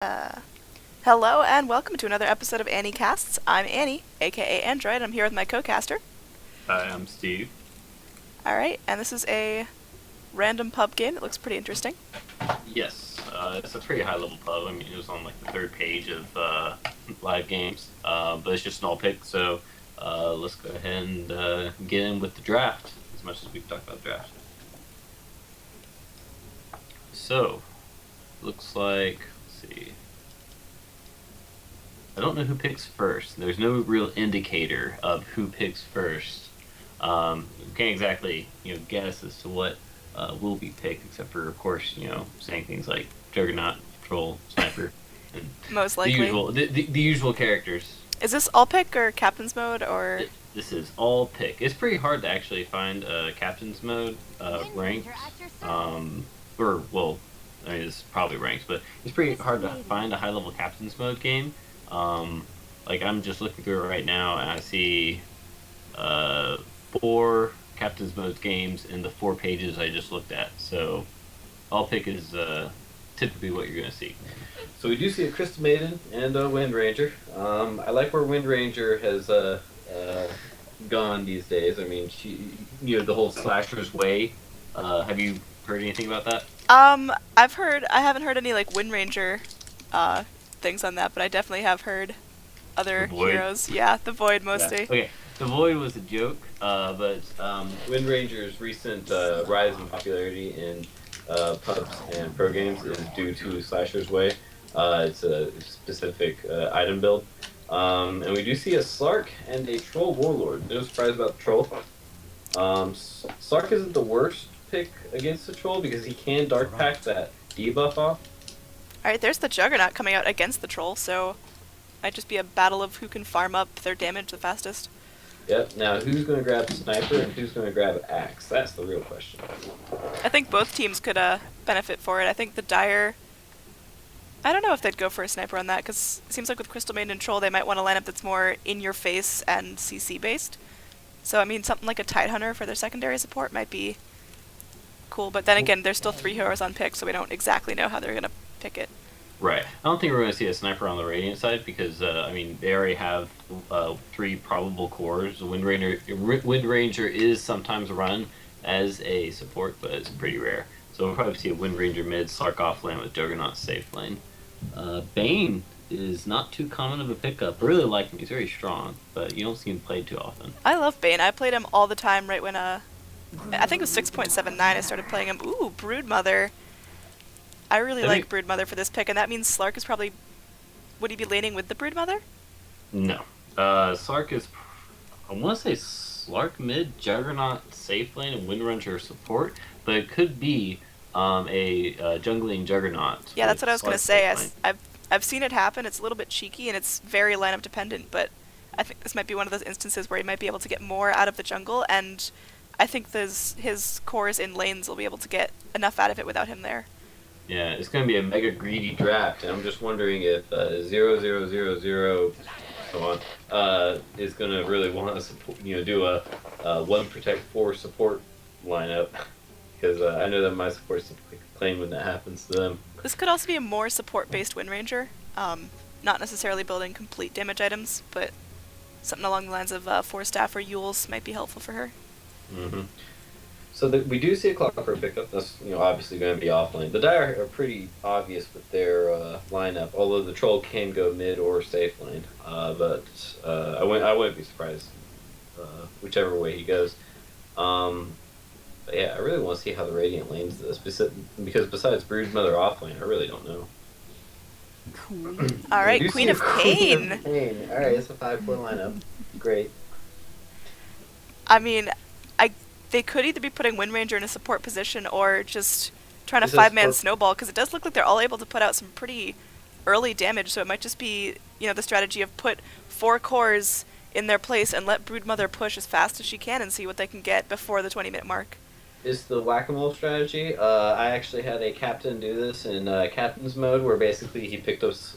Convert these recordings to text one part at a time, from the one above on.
Uh, Hello and welcome to another episode of Annie Casts. I'm Annie, aka Android, and I'm here with my co-caster. Hi, I'm Steve. Alright, and this is a random pub game. It looks pretty interesting. Yes, it's a pretty high level pub. I mean, it was on like the third page of live games, but it's just an all pick. So let's go ahead and get in with the draft as much as we've talked about draft. So, looks like, let's see. I don't know who picks first. There's no real indicator of who picks first. You can't exactly, guess as to what will be picked, except for, of course, saying things like Juggernaut, Troll, Sniper, and Most the likely. usual, the usual characters. Is this all pick or captain's mode or... This is all pick. It's pretty hard to actually find a captain's mode rank, or well, I mean it's probably ranked, but it's pretty hard to find a high level captain's mode game. Like I'm just looking through it right now, and I see 4 captain's mode games in the 4 pages I just looked at. So all pick is typically what you're going to see. So we do see a Crystal Maiden and a Wind Ranger. I like where Wind Ranger has gone these days. I mean, the whole Slasher's Way. Have you heard anything about that? I haven't heard any, like, Wind Ranger, things on that, but I definitely have heard other heroes. Yeah, the Void mostly. Yeah. Okay, the Void was a joke, but Wind Ranger's recent rise in popularity in pubs and pro games is due to Slasher's Way. It's a specific item build. And we do see a Slark and a Troll Warlord. No surprise about the Troll. Slark isn't the worst pick against the Troll because he can Dark Pack that debuff off. Alright, there's the Juggernaut coming out against the Troll, so might just be a battle of who can farm up their damage the fastest. Yep, now who's going to grab Sniper and who's going to grab Axe? That's the real question. I think both teams could benefit for it. I think the Dire... I don't know if they'd go for a Sniper on that, because it seems like with Crystal Maiden and Troll they might want a lineup that's more in-your-face and CC based. So, I mean, something like a Tidehunter for their secondary support might be cool, but then again, there's still 3 heroes on pick, so we don't exactly know how they're going to pick it. Right. I don't think we're going to see a Sniper on the Radiant side because, I mean, they already have 3 probable cores. The Wind Ranger is sometimes run as a support, but it's pretty rare. So we'll probably see a Wind Ranger mid, Slark off lane with Juggernaut safe lane. Bane is not too common of a pickup. I really like him. He's very strong, but you don't see him played too often. I love Bane. I played him all the time right when, I think it was 6.79 I started playing him. Ooh, Broodmother. I really like Broodmother for this pick, and that means Slark is probably... Would he be laning with the Broodmother? No. Slark is... I want to say Slark mid, Juggernaut safe lane, and Wind Ranger support, but it could be a jungling Juggernaut. Yeah, that's what I was going to say. I've seen it happen. It's a little bit cheeky, and it's very lineup dependent, but I think this might be one of those instances where he might be able to get more out of the jungle, and I think his cores in lanes will be able to get enough out of it without him there. Yeah, it's going to be a mega greedy draft, and I'm just wondering if 0000 come on, is going to really want to support, do a 1 protect 4 support lineup, because I know that my supports typically complain when that happens to them. This could also be a more support-based Wind Ranger, not necessarily building complete damage items, but something along the lines of 4 Staff or Yules might be helpful for her. Mm-hmm. So we do see a Clockwork pickup. That's obviously going to be offlane. The Dire are pretty obvious with their lineup, although the Troll can go mid or safe lane. But I wouldn't be surprised whichever way he goes. But yeah, I really want to see how the Radiant lanes this, because besides Broodmother offlane, I really don't know. Cool. All right, Queen of Pain. All right, it's a 5-4 lineup. Great. I mean, they could either be putting Wind Ranger in a support position or just trying to 5-man snowball, because it does look like they're all able to put out some pretty early damage, so it might just be, the strategy of put 4 cores in their place and let Broodmother push as fast as she can and see what they can get before the 20-minute mark. It's the whack-a-mole strategy. I actually had a captain do this in captain's mode, where basically he picked us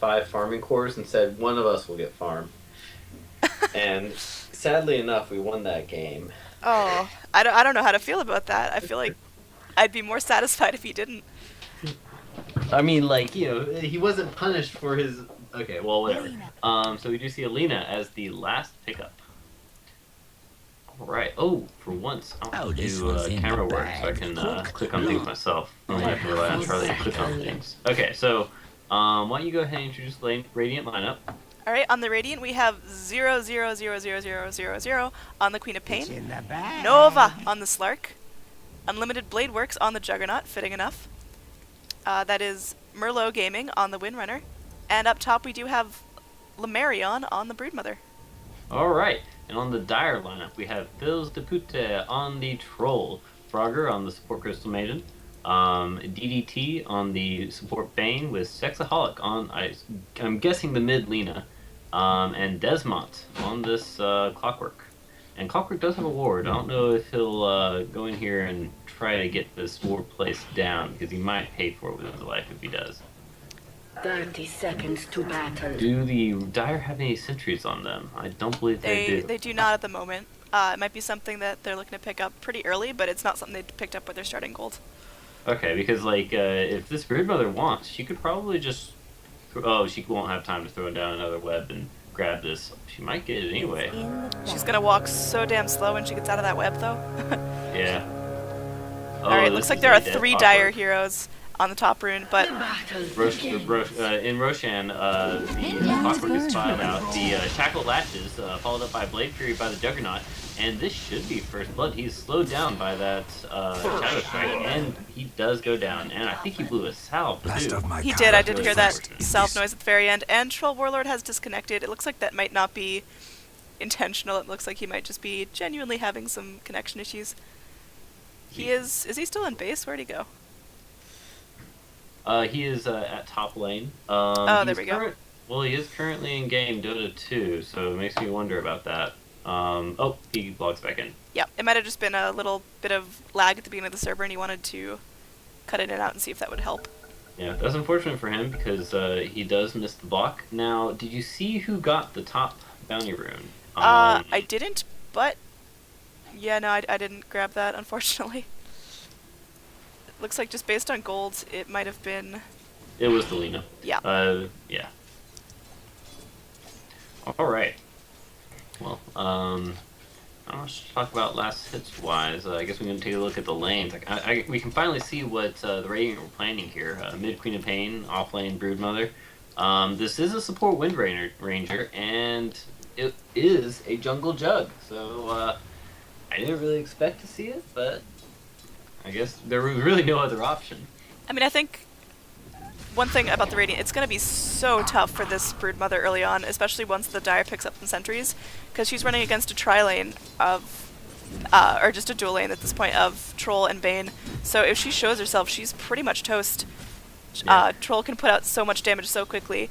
5 farming cores and said one of us will get farm. And sadly enough, we won that game. Oh, I don't know how to feel about that. I feel like I'd be more satisfied if he didn't. I mean, like, he wasn't punished for his. Okay, well, whatever. So we do see Alina as the last pickup. All right. Oh, for once, I Oh, want to this do one's in the camera work so I bag. can Hook. click on things myself. I only have to rely on Charlie to click on things. Okay, so why don't you go ahead and introduce the Radiant lineup? All right, on the Radiant we have 0, 0, 0, 0, 0, 0 on the Queen of It's Pain, in the bag. Nova on the Slark, Unlimited Blade Works on the Juggernaut, fitting enough. That is Merlot Gaming on the Windrunner, and up top we do have Lemarion on the Broodmother. All right, and on the Dire lineup, we have Fils de Pute on the Troll, Frogger on the support Crystal Maiden, DDT on the support Bane with Sexaholic on, I'm guessing the mid Lena, and Desmont on this Clockwork. And Clockwork does have a ward. I don't know if he'll go in here and try to get this ward placed down, because he might pay for it with his life if he does. 30 seconds to battle. Do the Dire have any sentries on them? I don't believe they do. They do not at the moment. It might be something that they're looking to pick up pretty early, but it's not something they picked up with their starting gold. Okay, because like if this Broodmother wants, she could probably just. Oh, she won't have time to throw down another web and grab this. She might get it anyway. She's gonna walk so damn slow when she gets out of that web, though. Yeah. Oh, Alright, looks like there are 3 Dire heroes on the top rune, but in Roshan, the Clockwork is spotted out. The Shackle Latches, followed up by Blade Fury by the Juggernaut, and this should be first blood. He's slowed down by that Shadow Strike, and he does go down. And I think he blew a salve, Last too. of my he did. I did characters hear that first. salve noise at the very end, and Troll Warlord has disconnected. It looks like that might not be intentional. It looks like he might just be genuinely having some connection issues. He is he still in base? Where'd he go? He is at top lane. There we go. Well, he is currently in game Dota 2, so it makes me wonder about that. Oh, he logs back in. Yeah, it might have just been a little bit of lag at the beginning of the server, and he wanted to cut in and out and see if that would help. Yeah, that's unfortunate for him because he does miss the block. Now, did you see who got the top bounty rune? I didn't, but yeah, no, I didn't grab that, unfortunately. Looks like just based on gold, it might have been. It was the Lena. Yeah. Yeah. All right. Well, let's talk about last hits wise. I guess we're gonna take a look at the lanes. Like, we can finally see what the Radiant were planning here. Mid Queen of Pain, off lane Broodmother. This is a support Wind Ranger, and it is a jungle jug. So I didn't really expect to see it, but I guess there was really no other option. I mean, I think one thing about the Radiant, it's going to be so tough for this Broodmother early on, especially once the Dire picks up some sentries, because she's running against a tri-lane of, or just a dual lane at this point, of Troll and Bane. So if she shows herself, she's pretty much toast. Yeah. Troll can put out so much damage so quickly,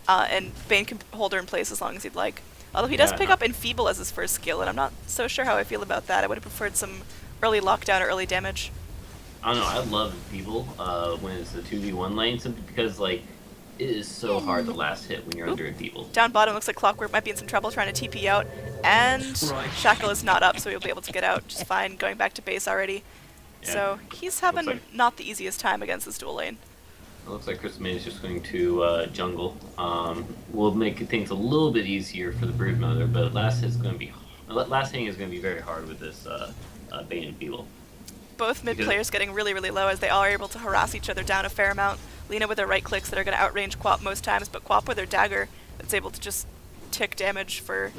and Bane can hold her in place as long as he'd like. Although he does Yeah, pick up Enfeeble as his first skill, and I'm not so sure how I feel about that. I would have preferred some early lockdown or early damage. I don't know. I love people when it's the 2v1 lane simply because like it is so hard the last hit when you're under in people. Down bottom looks like Clockwork might be in some trouble trying to TP out, and Shackle is not up, so he'll be able to get out just fine, going back to base already. Yeah. So he's having like- not the easiest time against this dual lane. It looks like Crystal Maid is just going to jungle. We'll make things a little bit easier for the Broodmother, but last hitting is going to be very hard with this Bane and Feeble. Both mid players getting really, really low as they all are able to harass each other down a fair amount. Lena with her right clicks that are going to outrange Quap most times, but Quap with her dagger that's able to just tick damage for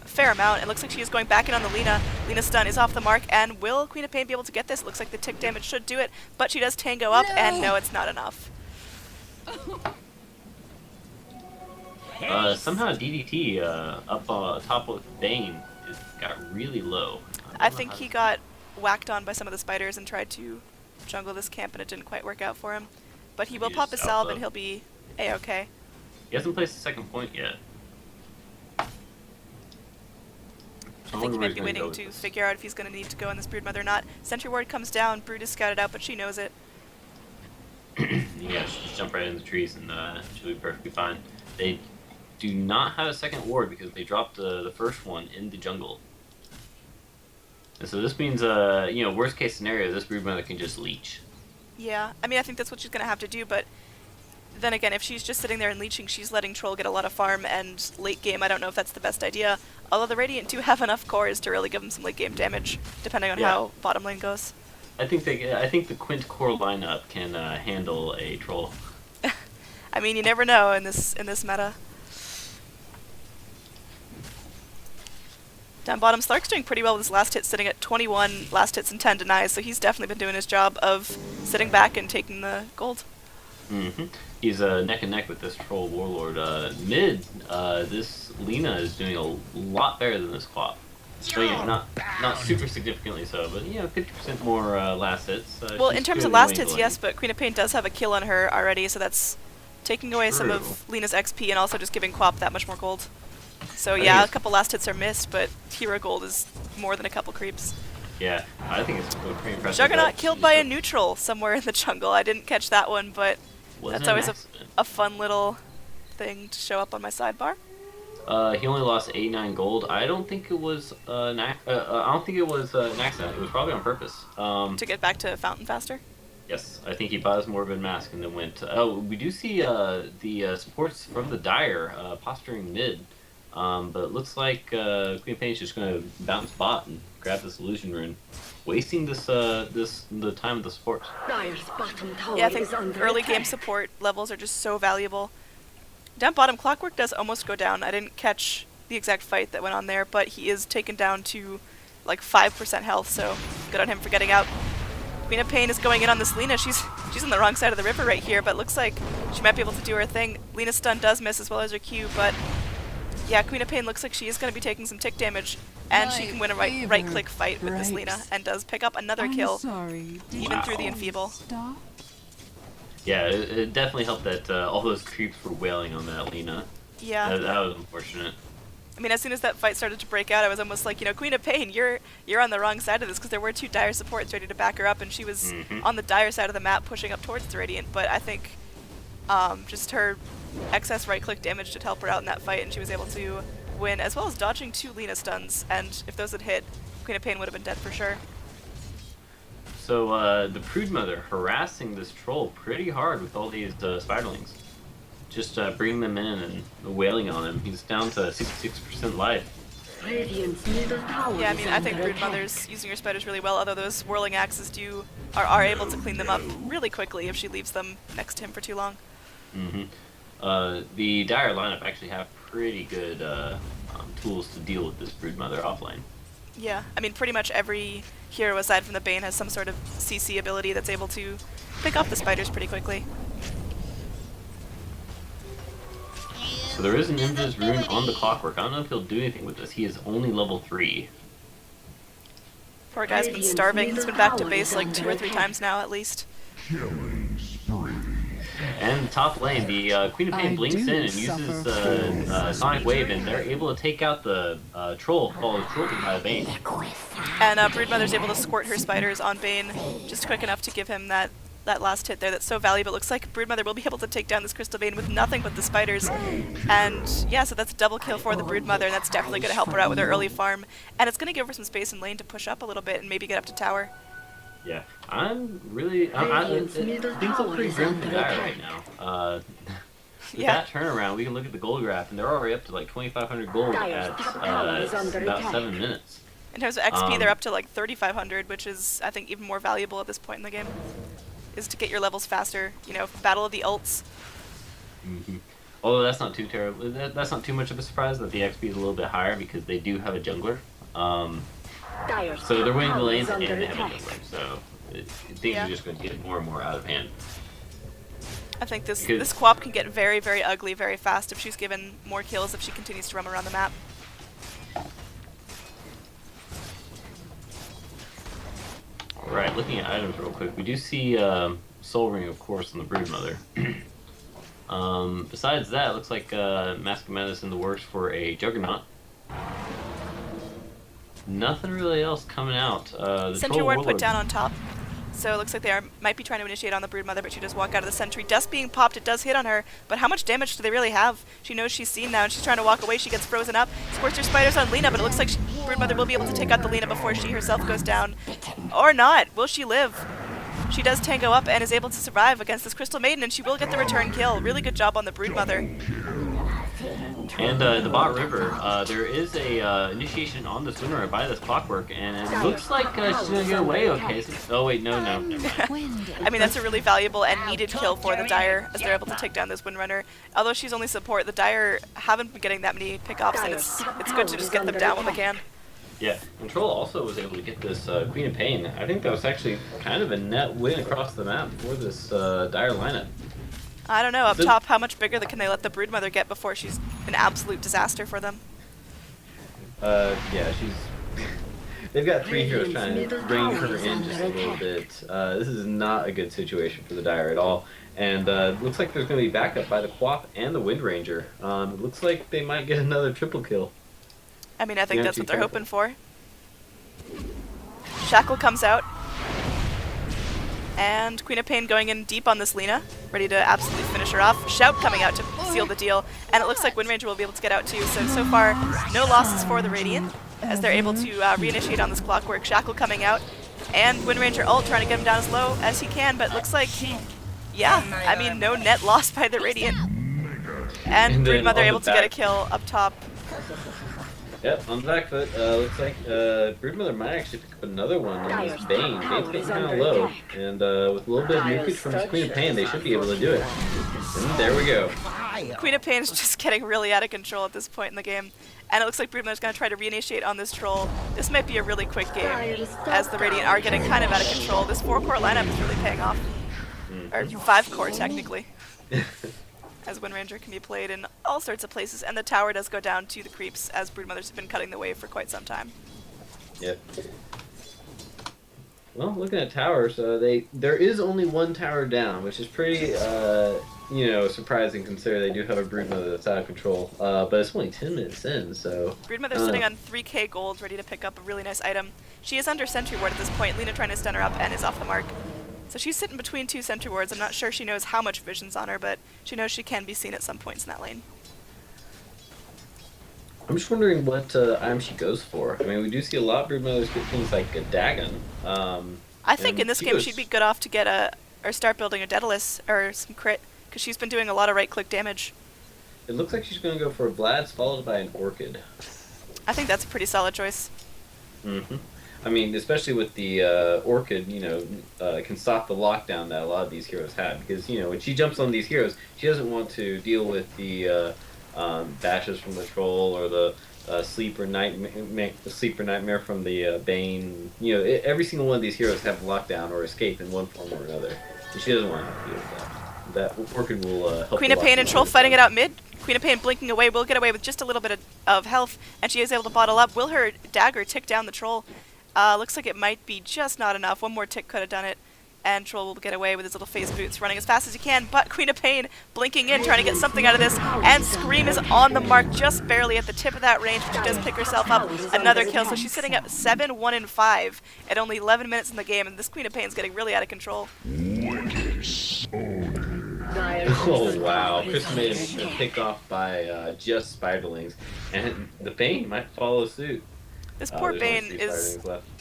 a fair amount. It looks like she is going back in on the Lena. Lena's stun is off the mark, and will Queen of Pain be able to get this? It looks like the tick damage should do it, but she does tango up, and no, it's not enough. Somehow DDT up top with Bane got really low. I think he got whacked on by some of the spiders and tried to jungle this camp, and it didn't quite work out for him. But he will He pop just a salve, and outflowed. he'll be A-okay. He hasn't placed the second point yet. I think he might be waiting to figure out if he's going to need to go in this Broodmother or not. Sentry Ward comes down, Brood is scouted out, but she knows it. Yeah, just jump right in the trees and she'll be perfectly fine. They do not have a second ward because they dropped the first one in the jungle. And so this means, worst case scenario, this Broodmother can just leech. Yeah, I mean, I think that's what she's going to have to do, but then again, if she's just sitting there and leeching, she's letting Troll get a lot of farm, and late game, I don't know if that's the best idea. Although the Radiant do have enough cores to really give them some late game damage, depending on how bottom lane goes. I think the Quint core lineup can handle a Troll. I mean, you never know in this meta. Down bottom, Slark's doing pretty well with his last hit, sitting at 21 last hits and 10 denies, so he's definitely been doing his job of sitting back and taking the gold. He's neck and neck with this Troll Warlord. Mid, this Lina is doing a lot better than this Quap. So, yeah, not super significantly so, but 50% more last hits. Well, in terms of last hits, yes, but Queen of Pain does have a kill on her already, so that's taking away some of Lina's XP and also just giving Quap that much more gold. So yeah, a couple last hits are missed, but hero gold is more than a couple creeps. Yeah, I think it's pretty impressive. Juggernaut killed by a neutral somewhere in the jungle. I didn't catch that one, but that's always a fun little thing to show up on my sidebar. He only lost 89 gold. I don't think it was an accident. It was probably on purpose. To get back to Fountain faster? Yes, I think he bought his Morbid Mask and then went... we do see the supports from the Dire posturing mid. But it looks like Queen of Pain's just going to bounce bot and grab this illusion rune, wasting the time of the support. Yeah, I think early game support levels are just so valuable. Down bottom, Clockwork does almost go down. I didn't catch the exact fight that went on there, but he is taken down to like 5% health, so good on him for getting out. Queen of Pain is going in on this Lina. She's on the wrong side of the river right here, but looks like she might be able to do her thing. Lina's stun does miss as well as her Q, but yeah, Queen of Pain looks like she is going to be taking some tick damage, and she can win a right-click fight with this Lina, and does pick up another kill, even through the Enfeeble. Yeah, it definitely helped that all those creeps were wailing on that Lina. Yeah. That was unfortunate. I mean, as soon as that fight started to break out, I was almost like, Queen of Pain, you're on the wrong side of this, because there were two Dire supports ready to back her up, and she was on the Dire side of the map pushing up towards the Radiant, but I think just her excess right-click damage did help her out in that fight, and she was able to win, as well as dodging two Lina stuns, and if those had hit, Queen of Pain would have been dead for sure. So the Brood Mother harassing this Troll pretty hard with all these Spiderlings. Just bringing them in and wailing on him. He's down to 66% life. Yeah, I mean, I think Brood Mother's using her spiders really well, although those whirling axes are able to clean them up really quickly if she leaves them next to him for too long. The Dire lineup actually have pretty good tools to deal with this Brood Mother offlane. Yeah, I mean, pretty much every hero aside from the Bane has some sort of CC ability that's able to pick off the spiders pretty quickly. So there is an Invis rune on the Clockwork. I don't know if he'll do anything with this. He is only level 3. Poor guy's been starving. He's been back to base like 2 or 3 times now at least. And top lane, the Queen of Pain blinks in and uses Sonic Wave, and they're able to take out the Troll, followed by the Bane. And Brood Mother's able to squirt her spiders on Bane just quick enough to give him that last hit there that's so valuable. It looks like Brood Mother will be able to take down this Crystal Bane with nothing but the spiders. And yeah, so that's a double kill for the Brood Mother, and that's definitely going to help her out with her early farm. And it's going to give her some space in lane to push up a little bit and maybe get up to tower. Yeah, things look pretty grim for Dire right now. With that turnaround, we can look at the gold graph, and they're already up to like 2,500 gold at about 7 minutes. In terms of XP, they're up to like 3,500, which is, I think, even more valuable at this point in the game. Is to get your levels faster, Battle of the Ults. Although that's not too terrible. That's not too much of a surprise that the XP is a little bit higher because they do have a jungler. So they're winning the lanes and they have a jungler. So things are just going to get more and more out of hand. I think this Quap can get very, very ugly very fast if she's given more kills if she continues to roam around the map. Right, looking at items real quick, we do see Soul Ring, of course, on the Brood Mother. Besides that, it looks like Mask of Madness in the works for a Juggernaut. Nothing really else coming out. Sentry Ward put down on top. So it looks like they might be trying to initiate on the Brood Mother, but she does walk out of the sentry. Dust being popped, it does hit on her, but how much damage do they really have? She knows she's seen now, and she's trying to walk away. She gets frozen up. Squirts her spiders on Lina, but it looks like Brood Mother will be able to take out the Lina before she herself goes down. Or not. Will she live? She does tango up and is able to survive against this Crystal Maiden, and she will get the return kill. Really good job on the Broodmother. And the bot river, there is a initiation on this winner by this clockwork, and it looks like she's gonna get away. Okay. So, oh wait, no, never mind. I mean, that's a really valuable and needed kill for the Dire, as they're able to take down this Windrunner. Although she's only support, the Dire haven't been getting that many pickoffs, and it's good to just get them down when they can. Yeah, Control also was able to get this Queen of Pain. I think that was actually kind of a net win across the map for this Dire lineup. I don't know, up top, how much bigger can they let the Broodmother get before she's an absolute disaster for them? Yeah, they've got 3 heroes trying to bring her in just a little bit. This is not a good situation for the Dire at all. And looks like there's going to be backup by the Quap and the Windranger. It looks like they might get another triple kill. I mean, I think that's what they're hoping for. Shackle comes out. And Queen of Pain going in deep on this Lina, ready to absolutely finish her off. Shout coming out to seal the deal, and it looks like Windranger will be able to get out too. So far, no losses for the Radiant, as they're able to reinitiate on this clockwork. Shackle coming out, and Windranger ult trying to get him down as low as he can, but it looks like, yeah, I mean, no net loss by the Radiant. And Broodmother able to get a kill up top. Yep, on the back foot, looks like Broodmother might actually pick up another one on this Bane. Bane's getting kind of low, and with a little bit of nukage from this Queen of Pain, they should be able to do it. And there we go. Queen of Pain is just getting really out of control at this point in the game, and it looks like Broodmother's going to try to reinitiate on this troll. This might be a really quick game, as the Radiant are getting kind of out of control. This 4-core lineup is really paying off. Or 5-core, technically. As Windranger can be played in all sorts of places, and the tower does go down to the creeps, as Broodmothers have been cutting the wave for quite some time. Yep. Well, looking at towers, there is only one tower down, which is pretty, surprising considering they do have a Broodmother that's out of control. But it's only 10 minutes in, so... Broodmother's sitting on 3k gold, ready to pick up a really nice item. She is under Sentry Ward at this point. Lina trying to stun her up and is off the mark. So she's sitting between 2 Sentry Wards. I'm not sure she knows how much vision's on her, but she knows she can be seen at some points in that lane. I'm just wondering what item she goes for. I mean, we do see a lot of Broodmothers get things like a Dagon. I think in this game she'd be good off to get or start building a Daedalus or some crit, because she's been doing a lot of right-click damage. It looks like she's going to go for a Vlad's followed by an Orchid. I think that's a pretty solid choice. Mm-hmm. I mean, especially with the Orchid, can stop the lockdown that a lot of these heroes have. Because, when she jumps on these heroes, she doesn't want to deal with the bashes from the Troll or the sleeper nightmare from the Bane. Every single one of these heroes have lockdown or escape in one form or another. And she doesn't want to have to deal with that. That Orchid will help. Queen of Pain and Troll fighting it out mid. Queen of Pain blinking away, will get away with just a little bit of health, and she is able to bottle up. Will her dagger tick down the Troll? Looks like it might be just not enough. One more tick could have done it, and Troll will get away with his little phase boots, running as fast as he can, but Queen of Pain blinking in, trying to get something out of this, and Scream is on the mark, just barely at the tip of that range, but she does pick herself up another kill, so she's sitting at 7, 1, and 5 at only 11 minutes in the game, and this Queen of Pain is getting really out of control. Oh wow, Chris made him picked off by just Spiderlings, and the Bane might follow suit. This poor Bane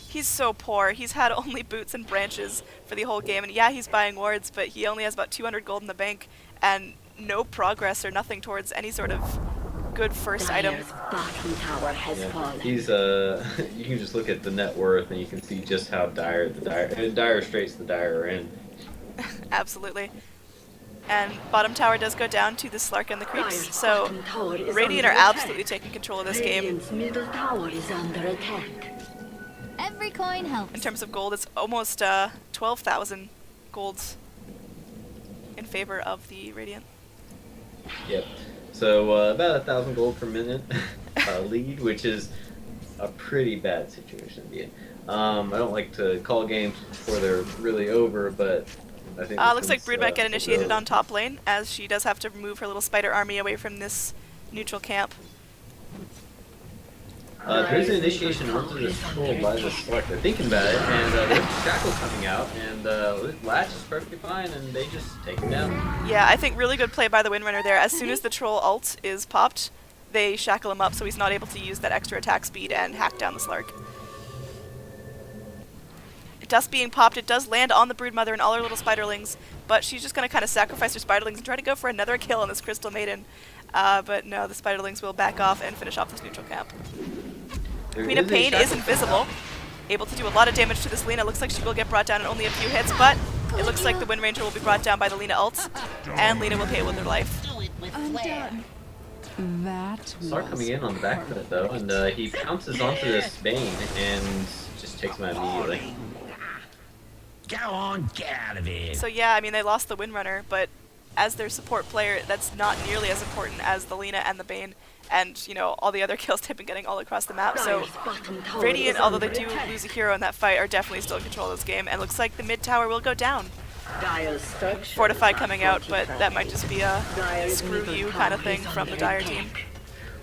he's so poor. He's had only boots and branches for the whole game, and yeah, he's buying wards, but he only has about 200 gold in the bank, and no progress or nothing towards any sort of good first item. Yeah. He's you can just look at the net worth and you can see just how dire straits the Dire are in. Absolutely. And bottom tower does go down to the Slark and the creeps, so Radiant are absolutely taking control of this game. Middle tower is under attack. Every coin helps. In terms of gold, it's almost 12,000 golds in favor of the Radiant. Yep. So about 1,000 gold per minute lead, which is a pretty bad situation to be in. I don't like to call games before they're really over, but I think looks like Brood might get initiated on top lane, as she does have to move her little spider army away from this neutral camp. There's an initiation onto this troll by the Slark. They're thinking about it, and there's Shackle coming out, and Latch is perfectly fine, and they just take him down. Yeah, I think really good play by the Windrunner there. As soon as the troll ult is popped, they shackle him up so he's not able to use that extra attack speed and hack down the Slark. Dust being popped, it does land on the Broodmother and all her little spiderlings, but she's just going to kind of sacrifice her spiderlings and try to go for another kill on this Crystal Maiden. But no, the spiderlings will back off and finish off this neutral camp. Queen of Pain is invisible, able to do a lot of damage to this Lina. Looks like she will get brought down in only a few hits, but it looks like the Wind Ranger will be brought down by the Lina ult, and Lina will pay with her life. I'm done. That Slark coming in on the back of it though, and he pounces onto this Bane and just takes him out immediately. Go on, get out of here. So yeah, I mean, they lost the Windrunner, but as their support player, that's not nearly as important as the Lina and the Bane, and, you know, all the other kills they've been getting all across the map. So Radiant, although they do lose a hero in that fight, are definitely still in control of this game, and looks like the mid tower will go down. Fortify coming out, but that might just be a screw you kind of thing from the Dire team.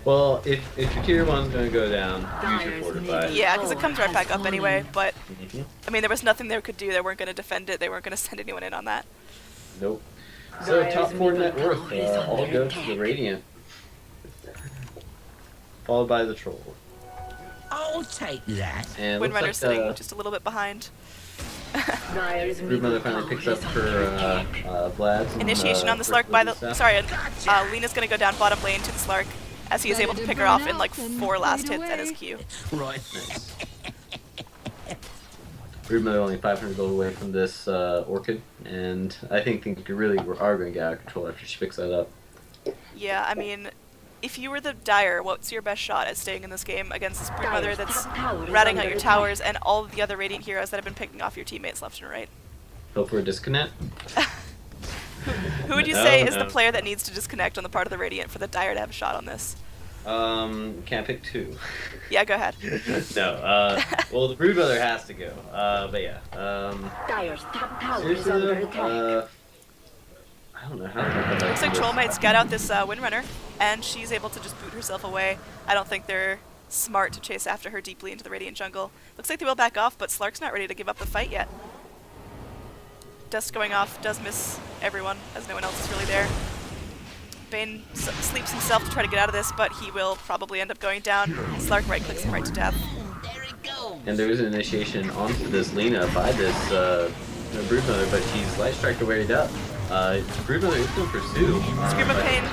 Well, if your tier 1's gonna go down, use your Fortify. Yeah, because it comes right back up anyway, but, Mhm. I mean, there was nothing they could do. They weren't going to defend it. They weren't going to send anyone in on that. Nope. So top 4 net worth all go to the Radiant, followed by the Troll. I'll take that. And Windrunner looks sitting like just a little bit behind. Broodmother finally picks up her Vlad's. and, Initiation on the Slark by the... stuff. Sorry, Lena's going to go down bottom lane to the Slark, as he is able to pick her off in like 4 last hits at his Q. Right. Nice. Broodmother only 500 gold away from this Orchid, and I think you really are going to get out of control after she picks that up. Yeah, I mean, if you were the Dire, what's your best shot at staying in this game against this Broodmother that's ratting out your towers and all of the other Radiant heroes that have been picking off your teammates left and right? Hope for a disconnect. Who would you No, say is no. the player that needs to disconnect on the part of the Radiant for the Dire to have a shot on this? Can't pick 2. Yeah, go ahead. No, well, the Broodmother has to go. But yeah. Dyer's top tower is Seriously under though, attack. I don't know how to talk about Looks like this. Troll might scout out this Windrunner, and she's able to just boot herself away. I don't think they're smart to chase after her deeply into the Radiant jungle. Looks like they will back off, but Slark's not ready to give up the fight yet. Dust going off does miss everyone, as no one else is really there. Bane sleeps himself to try to get out of this, but he will probably end up going down. Slark right-clicks him right to death. There it goes. And there is an initiation onto this Lina by this Broodmother, but she's light striked away up. Broodmother is going to pursue. Scream of but- Pain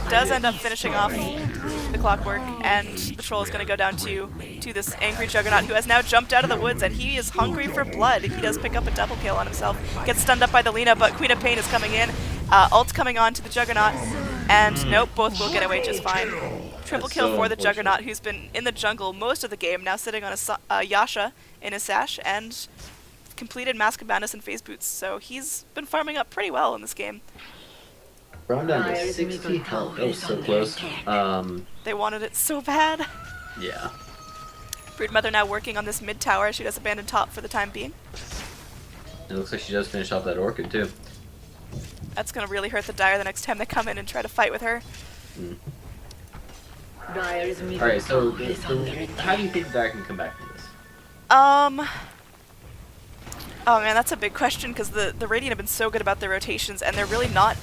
does end up finishing off the Clockwork, and the Troll is going to go down to this angry Juggernaut, who has now jumped out of the woods, and he is hungry for blood. He does pick up a double kill on himself. Gets stunned up by the Lina, but Queen of Pain is coming in. Ult's coming on to the Juggernaut, and nope, both will get away just fine. Triple That's kill so for the unfortunate. Juggernaut, who's been in the jungle most of the game, now sitting on a Yasha in his sash, and completed Mask of Madness and Phase Boots, so he's been farming up pretty well in this game. Round down to 60 health. That was so close. They wanted it so bad. Yeah. Broodmother now working on this mid tower. She does abandon top for the time being. It looks like she does finish off that Orchid too. That's going to really hurt the Dire the next time they come in and try to fight with her. Alright, so how do you think the Dire can come back from this? Oh man, that's a big question, because the Radiant have been so good about their rotations, and they're really not...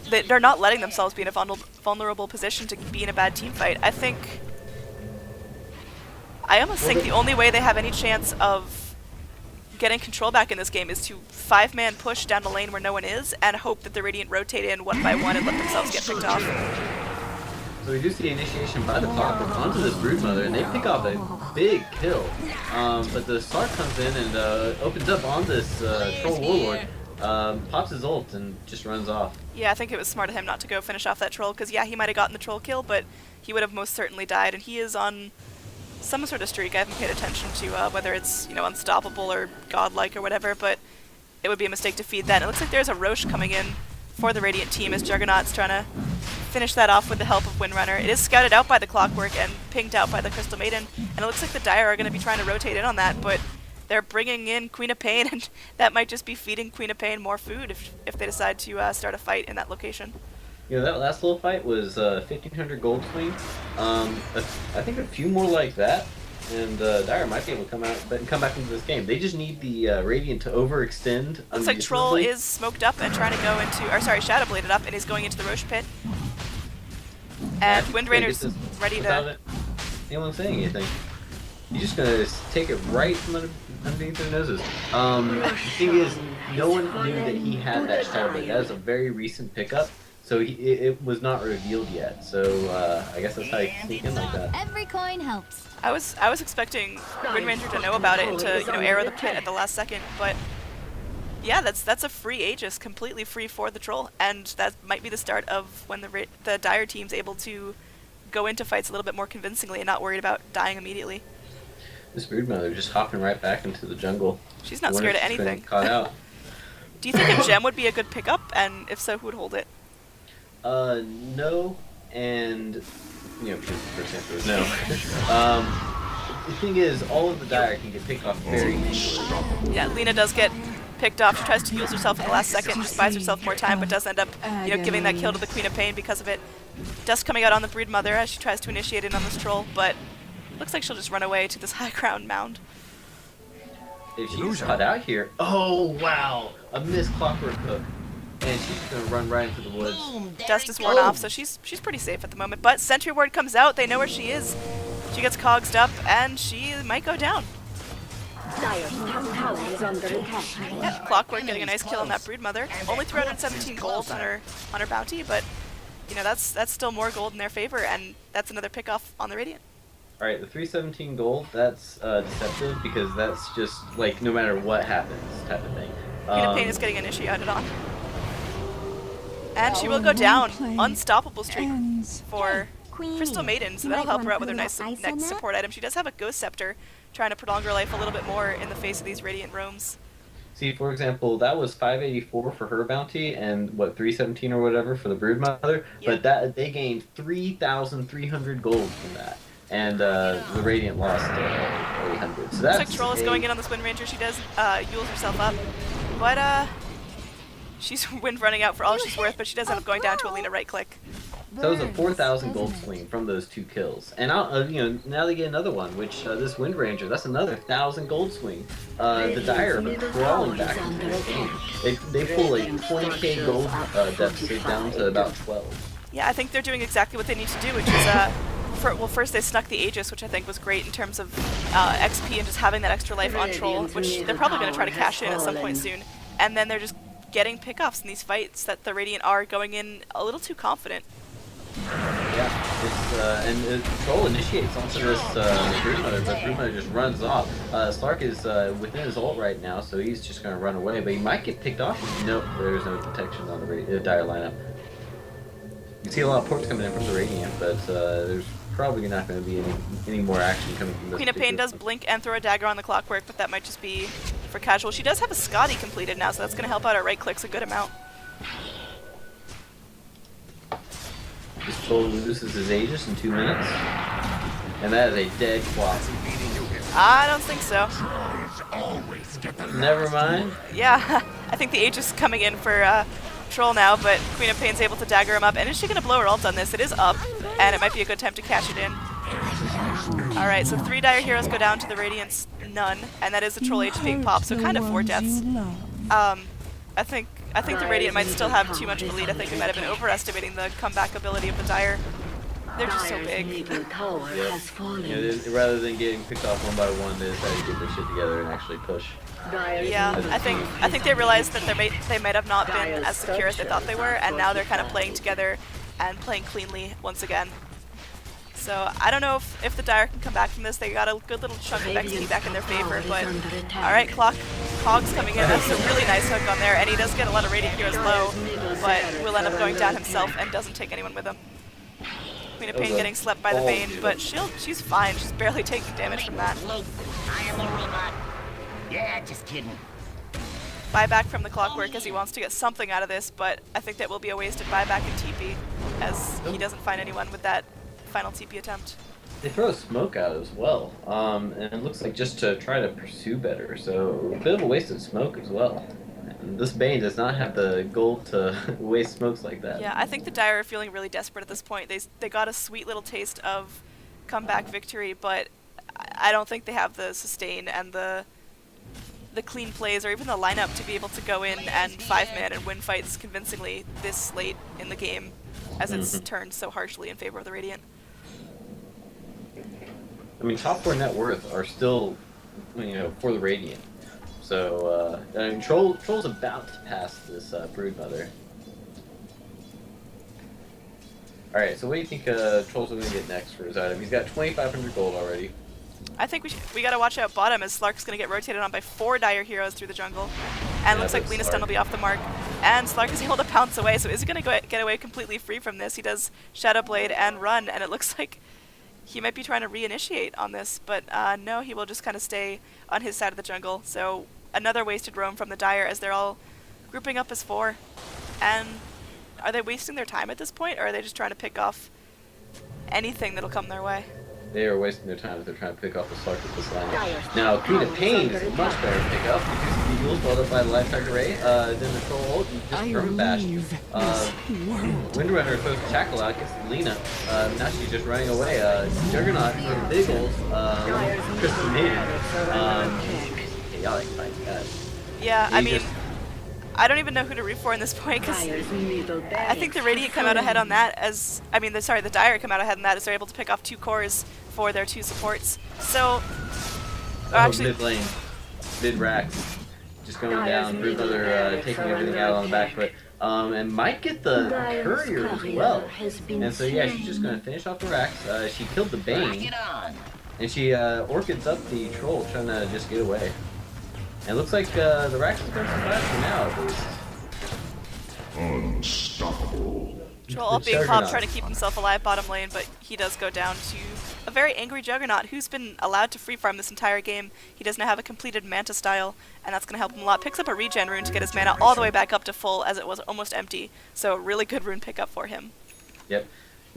They're not letting themselves be in a vulnerable position to be in a bad team fight. I almost think the only way they have any chance of getting control back in this game is to 5-man push down the lane where no one is, and hope that the Radiant rotate in one by one and let themselves get picked off. So we do see initiation by the Clockwork onto this Broodmother, and they pick off a big kill. But the Slark comes in and opens up on this Troll Warlord, pops his ult, and just runs off. Yeah, I think it was smart of him not to go finish off that troll, because yeah, he might have gotten the troll kill, but he would have most certainly died, and he is on some sort of streak. I haven't paid attention to whether it's, you know, unstoppable or godlike or whatever, but it would be a mistake to feed that. And it looks like there's a Roche coming in for the Radiant team as Juggernaut's trying to finish that off with the help of Windrunner. It is scouted out by the Clockwork and pinged out by the Crystal Maiden, and it looks like the Dire are going to be trying to rotate in on that, but they're bringing in Queen of Pain, and that might just be feeding Queen of Pain more food if they decide to start a fight in that location. You know, that last little fight was 1,500 gold swing. I think a few more like that, and Dire might be able to come back into this game. They just need the Radiant to overextend. Looks like Troll unreasonably. is smoked up and trying to go into, or sorry, Shadowbladed up and is going into the Roche pit. And Windrainer's ready without to... it, anyone saying anything. He's just gonna take it right from underneath their noses. The thing is, no one knew that he had that shadow blade. That is a very recent pickup, so it was not revealed yet. So I guess that's how he can sneak in like that. Every coin helps. I was expecting Wind Ranger to know about it and to arrow the pit at the last second, but yeah, that's a free Aegis, completely free for the troll, and that might be the start of when the Dire team's able to go into fights a little bit more convincingly and not worried about dying immediately. This Broodmother just hopping right back into the jungle. She's not scared of anything. Caught out. Do you think a gem would be a good pickup, and if so, who would hold it? No, and because the first answer is no. The thing is, all of the Dire can get picked off very easily. Yeah, Lena does get picked off. She tries to use herself at the last second, just buys herself more time, but does end up, giving that kill to the Queen of Pain because of it. Dust coming out on the Broodmother as she tries to initiate in on this troll, but looks like she'll just run away to this high ground mound. If she's caught out here, oh wow, a missed clockwork hook, and she's just gonna run right into the woods. Dust is worn off, so she's pretty safe at the moment. But Sentry Ward comes out. They know where she is. She gets cogsed up, and she might go down. Dire's top tower is under attack. Yep, Clockwork getting a nice kill on that Broodmother. Only 317 gold on her bounty, but that's still more gold in their favor, and that's another pick off on the Radiant. All right, the 317 gold, that's deceptive because that's just like no matter what happens type of thing. Queen of Pain is getting initiated on. And she will go down. Unstoppable streak for Crystal Maiden, so that'll help her out with her nice next support item. She does have a Ghost Scepter, trying to prolong her life a little bit more in the face of these Radiant roams. See, for example, that was 584 for her bounty, and 317 or whatever for the Broodmother. Yep. But they gained 3,300 gold from that, and the Radiant lost 800. So that's Looks like Troll is going in on this Wind Ranger. She does Yules herself up, but she's wind running out for all she's worth. But she does end up going down to Alina right click. That was a 4,000 gold swing from those 2 kills, and now they get another one, which this Wind Ranger, that's another 1,000 gold swing. The Dire are crawling back into this game. They pull a 20k gold deficit down to about 12. Yeah, I think they're doing exactly what they need to do, which is first they snuck the Aegis, which I think was great in terms of XP and just having that extra life on Troll, which they're probably going to try to cash in at some point soon. And then they're just getting pickoffs in these fights that the Radiant are going in a little too confident. Yeah, and Troll initiates onto this Broodmother, but Broodmother just runs off. Slark is within his ult right now, so he's just going to run away, but he might get picked off. Nope, there's no protection on the Dire lineup. You can see a lot of ports coming in from the Radiant, but there's probably not going to be any more action coming from this. Queen of Pain does blink and throw a dagger on the Clockwork, but that might just be for casual. She does have a Scotty completed now, so that's going to help out her right clicks a good amount. This Troll loses his Aegis in 2 minutes, and that is a dead quad. I don't think so. Never mind. Yeah, I think the Aegis is coming in for Troll now, but Queen of Pain's able to dagger him up. And is she going to blow her ult on this? It is up, and it might be a good time to cash it in. Alright, so 3 Dire heroes go down to the Radiant's none, and that is the Troll Aegis being popped, so kind of 4 deaths. I think the Radiant might still have too much of a lead. I think we might have been overestimating the comeback ability of the Dire. They're just so big. Middle tower has fallen. Rather than getting picked off one by one, they decided to get their shit together and actually push. Yeah, I think they realized that they might have not been as secure as they thought they were, and now they're kind of playing together and playing cleanly once again. So I don't know if the Dire can come back from this. They got a good little chunk of XP back in their favor, but alright, Cog's coming in. That's a really nice hook on there, and he does get a lot of Radiant heroes low, but will end up going down himself and doesn't take anyone with him. Queen of Pain getting slept by the Vayne, but she's fine. She's barely taking damage from that. I am a robot. Yeah, just kidding. Buyback from the Clockwork as he wants to get something out of this, but I think that will be a wasted buyback in TP as he doesn't find anyone with that final TP attempt. They throw a smoke out as well, and it looks like just to try to pursue better, so a bit of a waste of smoke as well. And this Bane does not have the gold to waste smokes like that. Yeah, I think the Dire are feeling really desperate at this point. They got a sweet little taste of comeback victory, but I don't think they have the sustain and the clean plays or even the lineup to be able to go in and 5-man and win fights convincingly this late in the game as it's turned so harshly in favor of the Radiant. I mean, top 4 net worth are still, for the Radiant. So, I mean, Troll's about to pass this Broodmother. Alright, so what do you think Troll's going to get next for his item? He's got 2,500 gold already. I think we gotta watch out bottom as Slark's gonna get rotated on by 4 Dire heroes through the jungle. And looks like Lena Stun will be off the mark. And Slark is able to pounce away, so is he gonna get away completely free from this? He does Shadow Blade and run, and it looks like he might be trying to reinitiate on this, but no, he will just kind of stay on his side of the jungle. So another wasted roam from the Dire as they're all grouping up as 4. And are they wasting their time at this point, or are they just trying to pick off anything that'll come their way? They are wasting their time if they're trying to pick off the Slark with this lineup. Now, Queen of Pain is a much better pickup because the Eagles followed up by the Life Track Array, then the Troll ult, and just Perma Bash. Windrunner throws the tackle out, gets Lena. Now she's just running away. Juggernaut for the big ult, Crystal Maiden. Chaotic fight, guys. Yeah, I mean, I don't even know who to root for in this point because I think the Radiant come out ahead on that the Dire come out ahead on that as they're able to pick off 2 cores for their 2 supports. So, actually, mid lane, mid racks, just going down. Broodmother taking everything out on the back foot, and might get the courier as well. And so yeah, she's just gonna finish off the racks. She killed the Bane, and she orchids up the Troll, trying to just get away. And it looks like the racks is going to survive for now, at least. Unstoppable. Troll all being popped, trying to keep himself alive bottom lane, but he does go down to a very angry Juggernaut who's been allowed to free farm this entire game. He does now have a completed Manta style, and that's going to help him a lot. Picks up a regen rune to get his mana all the way back up to full as it was almost empty. So really good rune pickup for him. Yep.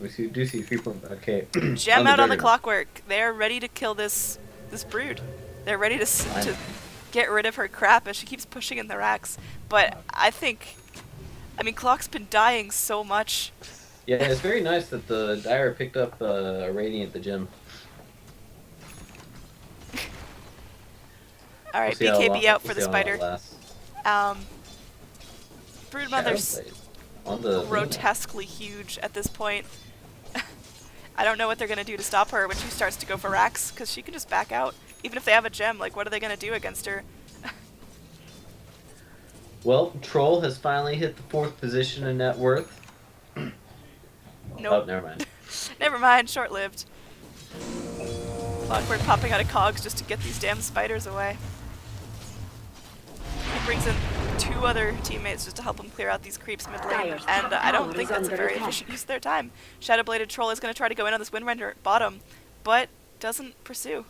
We do see 3.5k. Gem out on the clockwork. They're ready to kill this brood. They're ready to get rid of her crap as she keeps pushing in the racks. But I mean, Clock's been dying so much. Yeah, it's very nice that the Dire picked up a Radiant the gym. Alright, BKB out for the spider. Broodmother's grotesquely huge at this point. I don't know what they're going to do to stop her when she starts to go for racks, because she can just back out. Even if they have a gem, like, what are they going to do against her? Well, Troll has finally hit the 4th position in net worth. Nope. Oh, never mind. Never mind, short-lived. Clockwork popping out of cogs just to get these damn spiders away. He brings in 2 other teammates just to help him clear out these creeps mid lane, and I don't think that's a very efficient use of their time. Shadowbladed Troll is going to try to go in on this Windrunner bottom, but doesn't pursue.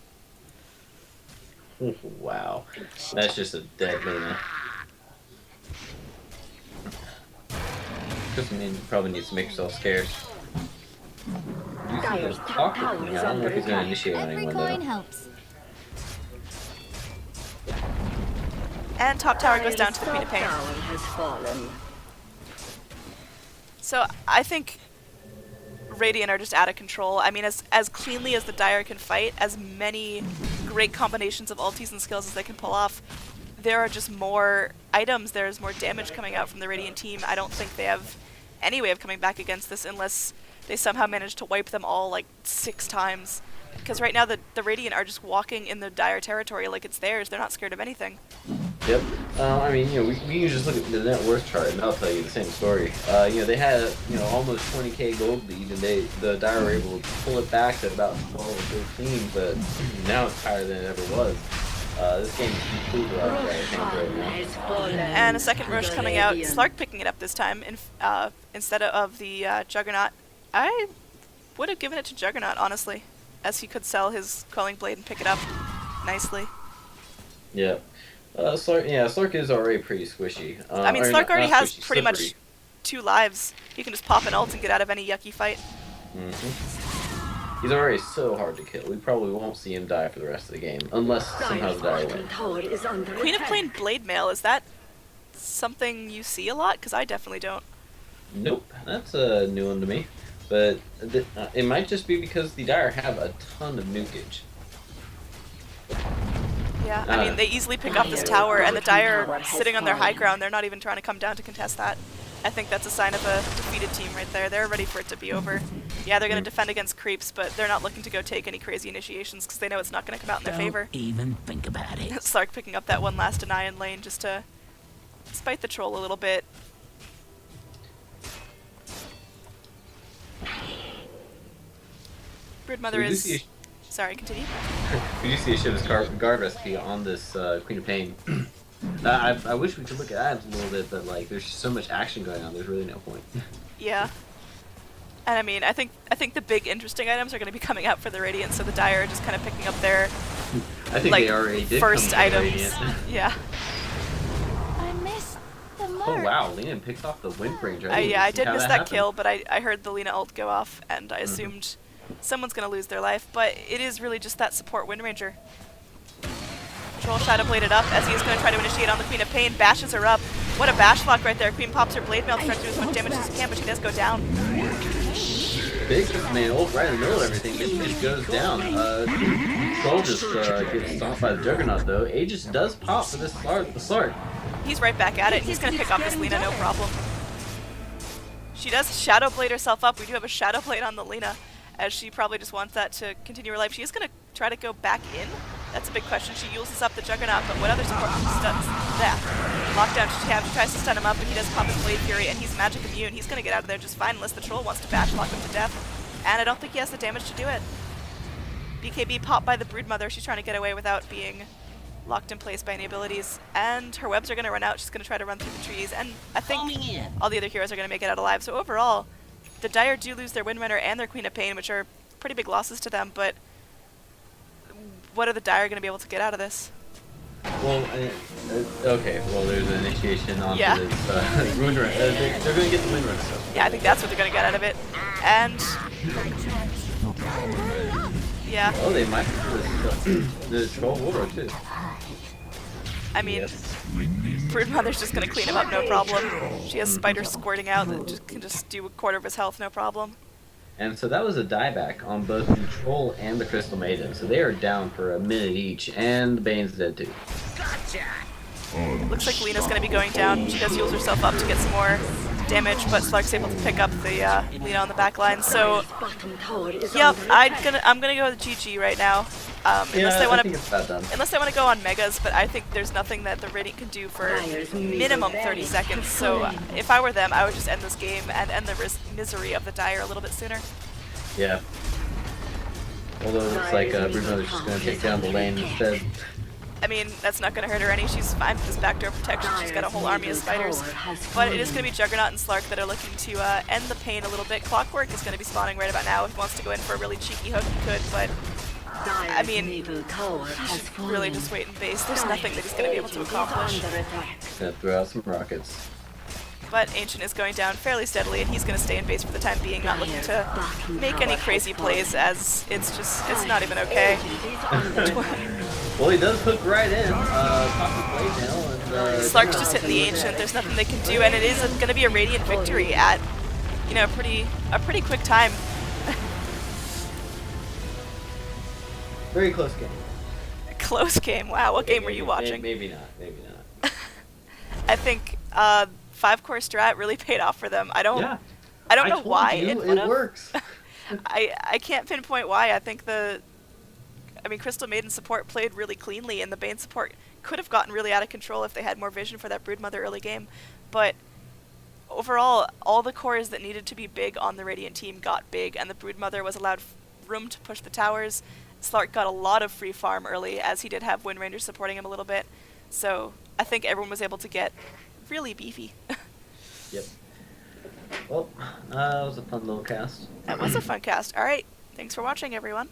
Wow. That's just a dead Luna. Just probably needs to make herself scarce. You see those talk with me. I don't know if he's going to initiate on Every anyone coin though. helps. And top tower goes down to the Queen of Pain. So I think Radiant are just out of control. I mean, as cleanly as the Dire can fight, as many great combinations of ultis and skills as they can pull off, there are just more items, there's more damage coming out from the Radiant team. I don't think they have any way of coming back against this unless they somehow manage to wipe them all like 6 times. Because right now the Radiant are just walking in the Dire territory like it's theirs. They're not scared of anything. Yep. I mean, we can just look at the net worth chart and I'll tell you the same story. They had, almost 20k gold lead and the Dire were able to pull it back to about 12 or 13, but now it's higher than it ever was. This game is completely out of their hands right now. And a second rush coming out. Slark picking it up this time instead of the Juggernaut. I would have given it to Juggernaut, honestly, as he could sell his Quelling Blade and pick it up nicely. Yeah. Slark is already pretty squishy. I mean, Slark already has pretty much 2 lives. He can just pop an ult and get out of any yucky fight. He's already so hard to kill. We probably won't see him die for the rest of the game, unless somehow the Dire wins. Queen of Pain Blade Mail, is that something you see a lot? Because I definitely don't. Nope, that's a new one to me. But it might just be because the Dire have a ton of nukage. Yeah, I mean, they easily pick off this tower, and the Dire sitting on their high ground, they're not even trying to come down to contest that. I think that's a sign of a defeated team right there. They're ready for it to be over. Yeah, they're going to defend against creeps, but they're not looking to go take any crazy initiations because they know it's not going to come out in their favor. Don't even think about it. Slark picking up that one last deny in lane just to spite the troll a little bit. Broodmother is... Sorry, continue. We do see a Shiva's guard recipe on this Queen of Pain. I wish we could look at items a little bit, but like, there's so much action going on. There's really no point. Yeah. And I mean, I think the big interesting items are going to be coming out for the Radiant, so the Dire are just kind of picking up their I think like they already did first come to the items. Radiant. Yeah. I missed the mark. Oh wow, Lena picked off the Wind Ranger. Yeah, I did miss that happened. kill, but I heard the Lena ult go off, and I assumed someone's going to lose their life, but it is really just that support Wind Ranger. Troll Shadow bladed up as he is going to try to initiate on the Queen of Pain, bashes her up. What a bash block right there. Queen pops her blade mail to try to do as much damage as she can, but she does go down. Big man, ult right in the middle of everything. It goes down. Troll just gets stopped by the Juggernaut though. Aegis does pop for this Slark. He's right back at it. He's going to pick off this Lena, no problem. She does Shadow Blade herself up. We do have a Shadow Blade on the Lena, as she probably just wants that to continue her life. She is going to try to go back in. That's a big question. She uses up the Juggernaut, but what other support stuns that? Lockdown, she tries to stun him up, but he does pop his Blade Fury, and he's magic immune. He's going to get out of there just fine unless the Troll wants to bash lock him to death. And I don't think he has the damage to do it. BKB popped by the Broodmother. She's trying to get away without being locked in place by any abilities. And her webs are going to run out. She's going to try to run through the trees. And I think all the other heroes are going to make it out alive. So overall, the Dire do lose their Windrunner and their Queen of Pain, which are pretty big losses to them, but what are the Dire going to be able to get out of this? Well, okay. Well, there's an initiation on Yeah. this Windrunner. They're going to get the Windrunner. So. Yeah, I think that's what they're going to get out of it. And yeah, Oh, they might the Troll Warlord too. I mean, Broodmother's just going to clean him up, no problem. She has spiders squirting out that can just do a quarter of his health, no problem. And so that was a dieback on both the Troll and the Crystal Maiden. So they are down for a minute each, and the Bane's dead too. Looks like Lena's going to be going down. She does heals herself up to get some more damage, but Slark's able to pick up the Lena on the back line. So, Bottom tower is yep, under I'm gonna go with GG right now. Unless they I want think it's about done. unless they want to go on megas, but I think there's nothing that the Radiant can do for minimum 30 seconds. So if I were them, I would just end this game and end the misery of the Dire a little bit sooner. Yeah. Although it looks like Broodmother's just going to take down the lane instead. I mean, that's not going to hurt her any. She's fine with this backdoor protection. She's got a whole army of spiders. But it is going to be Juggernaut and Slark that are looking to end the pain a little bit. Clockwork is going to be spawning right about now. If he wants to go in for a really cheeky hook, he could, but I mean, really just wait in base. There's nothing that he's going to be able to accomplish. Gonna throw out some rockets. But Ancient is going down fairly steadily, and he's going to stay in base for the time being, not looking to make any crazy plays, as it's not even okay. Well, he does hook right in, pop the blade nail, and Slark's just hitting the Ancient. There's nothing they can do, and it is going to be a Radiant victory at, you know, a pretty quick time. very close game. Close game. Wow, what game were you watching? Maybe not. I think 5-core strat really paid off for them. I don't know why it would have. works. I can't pinpoint why. I think Crystal Maiden support played really cleanly, and the Bane support could have gotten really out of control if they had more vision for that Broodmother early game. But overall, all the cores that needed to be big on the Radiant team got big, and the Broodmother was allowed room to push the towers. Slark got a lot of free farm early, as he did have Wind Ranger supporting him a little bit. So I think everyone was able to get really beefy. Yep. Well, that was a fun little cast. That was a fun cast. All right. Thanks for watching, everyone.